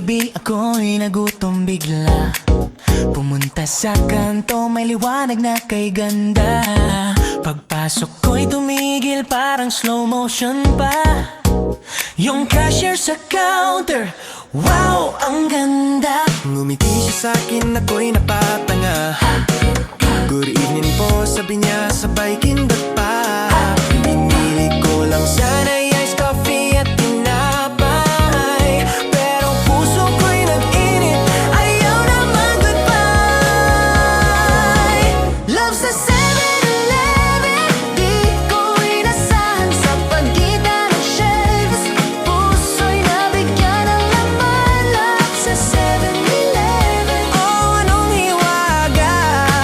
gabi ako'y nagutom bigla. Pumunta sa kanto, may liwanag na kay ganda. Pagpasok ko'y tumigil, parang slow motion pa. Yung cashier sa counter, wow, ang ganda. Ngumiti siya sa'kin, ako'y napatanga. Good evening po, sabi niya sabay kindat pa. Pinili ko lang sana'y iced coffee at tinapay, pero puso ko'y nag-init, ayaw na mag-goodbye. Love sa 7-Eleven, di ko inasahan. Sa pagitan ng shelves, puso'y nabigyan ng laman. Love sa 7-Eleven. Oh, anong hiwaga,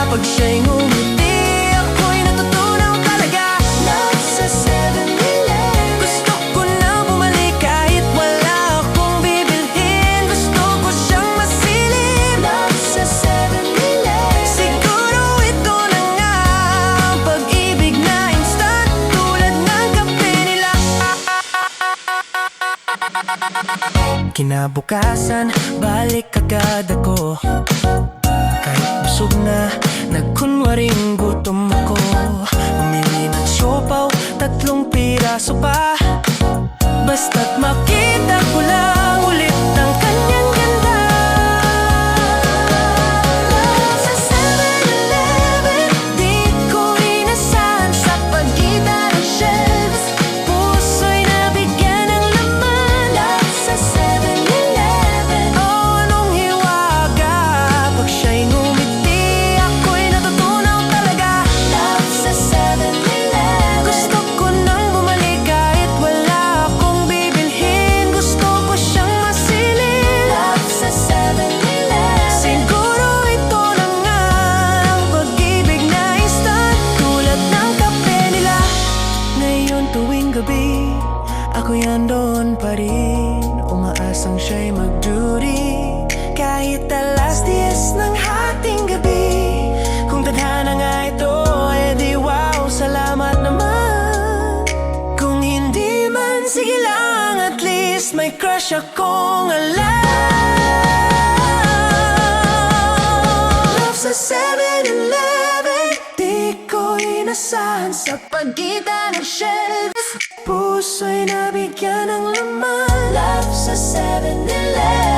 pag siya'y ngumiti, ako'y natutunaw talaga. Love sa 7-Eleven. Gusto ko na bumalik kahit wala akong bibilhin. Gusto ko siyang masilip. Love sa 7-Eleven. Siguro ito na nga ang pag-ibig na instant, tulad ng kape nila. Kinabukasan, balik agad ako. Kahit busog na, nagkunwaring gutom ako. Bumili ng siopaw, 3 piraso pa. Basta't makita ko lang ulit ang kanyang ganda. Love sa 7-Eleven, di ko inasahan. Sa pagitan ng shelves, puso'y nabigyan ng laman. Love sa 7-Eleven. Oh, anong hiwaga, pag siya'y ngumiti, ako'y natutunaw talaga. Love sa 7-Eleven. Gusto ko nang bumalik kahit wala akong bibilhin. Gusto ko siyang masilip. Love sa 7-Eleven. Siguro ito na nga ang pag-ibig na instant, tulad ng kape nila. Ngayon tuwing gabi, ako'y andoon pa rin, umaasang siya'y mag-duty. Kahit alas 10 ng hating gabi, kung tadhana nga ito, edi wow, salamat naman. Kung hindi man, sige lang, at least may crush akong alam. Love sa 7-Eleven, di ko inasahan. Sa pagitan ng shelves, Puso'y nabigyan ng laman. love sa 7-Eleven.